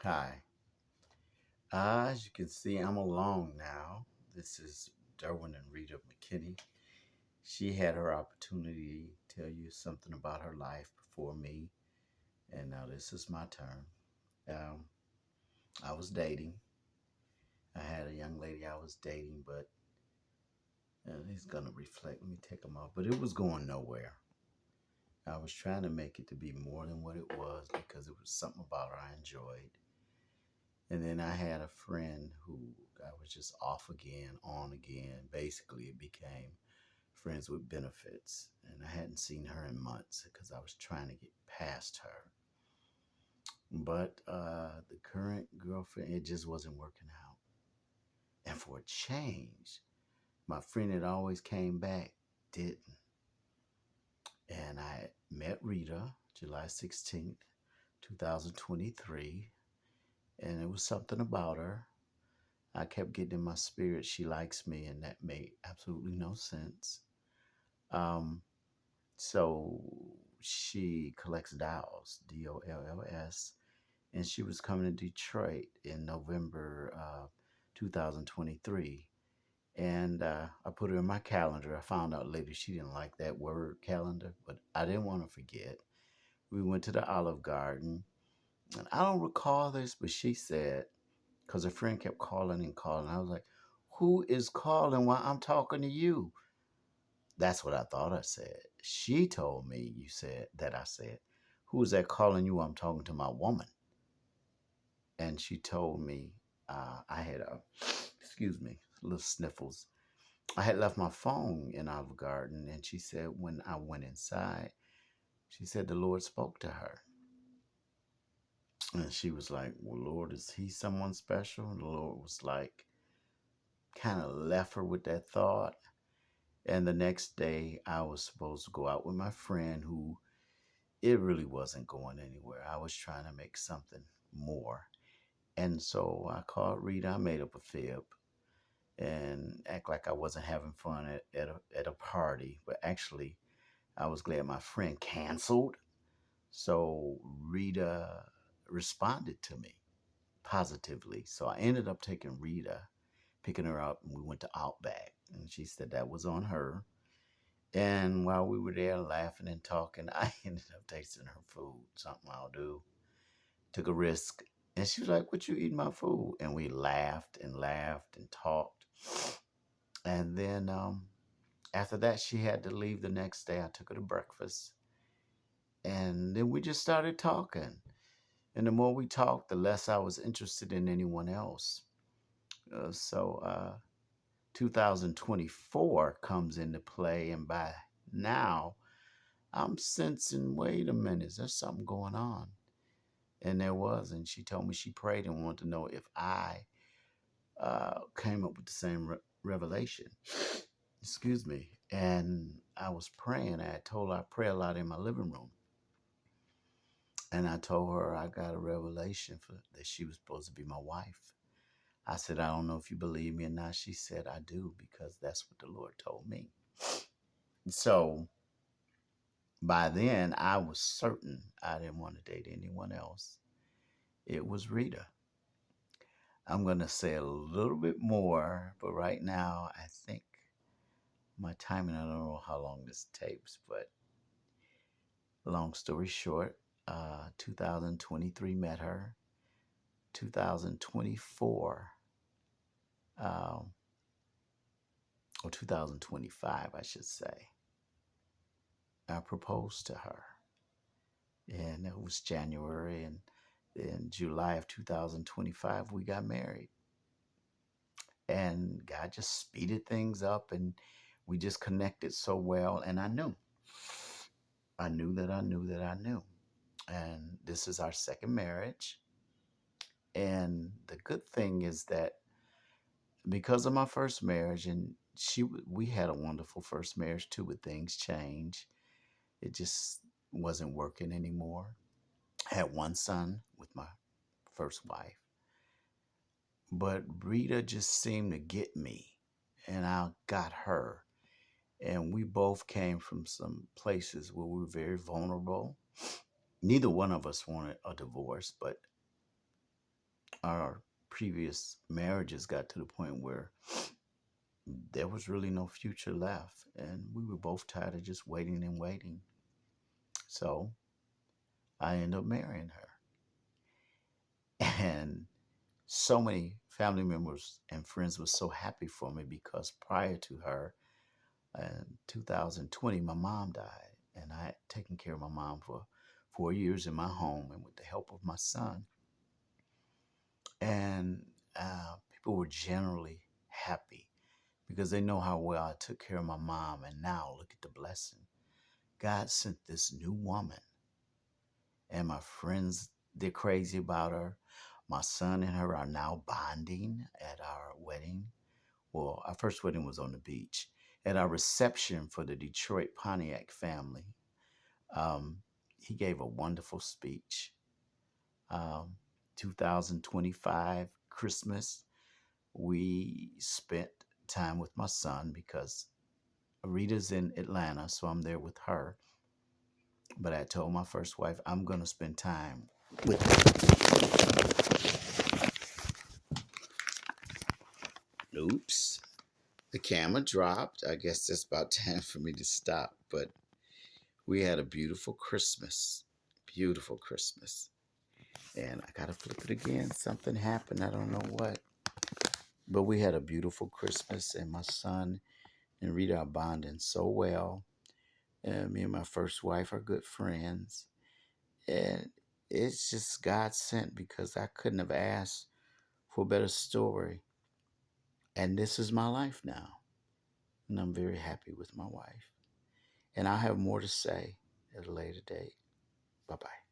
Hi. As you can see, I'm alone now. This is Derwin and Rita McKinney. She had her opportunity to tell you something about her life before me, and now this is my turn. Um, I was dating. I had a young lady I was dating, but he's gonna reflect. Let me take him off. But it was going nowhere. I was trying to make it to be more than what it was because it was something about her I enjoyed. And then I had a friend who I was just off again, on again. Basically, it became friends with benefits. And I hadn't seen her in months because I was trying to get past her. But the current girlfriend, it just wasn't working out. And for a change, my friend that always came back didn't. And I met Rita July 16th, 2023. And it was something about her. I kept getting in my spirit, she likes me, and that made absolutely no sense. Um, so she collects dolls, DOLLS, and she was coming to Detroit in November 2023. And I put her in my calendar. I found out later she didn't like that word calendar, but I didn't want to forget. We went to the Olive Garden, and I don't recall this, but she said, because a friend kept calling and calling. I was like, who is calling while I'm talking to you? That's what I thought I said. She told me you said that I said, who is that calling you? I'm talking to my woman. And she told me I had excuse me, little sniffles. I had left my phone in Olive Garden, and she said when I went inside, she said the Lord spoke to her. And she was like, well, Lord, is he someone special? And the Lord was like, kind of left her with that thought. And the next day, I was supposed to go out with my friend who it really wasn't going anywhere. I was trying to make something more. And so I called Rita. I made up a fib and act like I wasn't having fun at a party. But actually, I was glad my friend canceled. So Rita responded to me positively. So I ended up taking Rita, picking her up, and we went to Outback. And she said that was on her. And while we were there laughing and talking, I ended up tasting her food, something I'll do. Took a risk. And she was like, what you eating my food? And we laughed and talked. And then after that, she had to leave the next day. I took her to breakfast. And then we just started talking. And the more we talked, the less I was interested in anyone else. So 2024 comes into play. And by now, I'm sensing, wait a minute, there's something going on. And there was. And she told me she prayed and wanted to know if I came up with the same revelation. Excuse me. And I was praying. I told her I pray a lot in my living room. And I told her I got a revelation that she was supposed to be my wife. I said, I don't know if you believe me or not. She said, I do, because that's what the Lord told me. So by then, I was certain I didn't want to date anyone else. It was Rita. I'm going to say a little bit more, but right now, I think my timing, I don't know how long this tapes, but long story short, 2023 met her. 2024, um, or 2025, I should say, I proposed to her. And it was January. And in July of 2025, we got married. And God just speeded things up, and we just connected so well. And I knew that I knew that I knew. And this is our second marriage. And the good thing is that because of my first marriage, and we had a wonderful first marriage too, but things changed. It just wasn't working anymore. I had one son with my first wife, but Rita just seemed to get me, and I got her. And we both came from some places where we were very vulnerable. Neither one of us wanted a divorce, but our previous marriages got to the point where there was really no future left. And we were both tired of just waiting and waiting. So I ended up marrying her. And so many family members and friends were so happy for me because prior to her, in 2020, my mom died. And I had taken care of my mom for 4 years in my home and with the help of my son. And people were generally happy because they know how well I took care of my mom. And now look at the blessing. God sent this new woman, and my friends, they're crazy about her. My son and her are now bonding at our wedding. Well, our first wedding was on the beach. At our reception for the Detroit Pontiac family, um, he gave a wonderful speech. Um, 2025 Christmas, we spent time with my son because Rita's in Atlanta, so I'm there with her. But I told my first wife, I'm going to spend time with her. Oops. The camera dropped. I guess that's about time for me to stop. But we had a beautiful Christmas. Beautiful Christmas. And I got to flip it again. Something happened. I don't know what. But we had a beautiful Christmas, and my son and Rita are bonding so well. And me and my first wife are good friends. And it's just God sent because I couldn't have asked for a better story. And this is my life now. And I'm very happy with my wife. And I have more to say at a later date. Bye bye.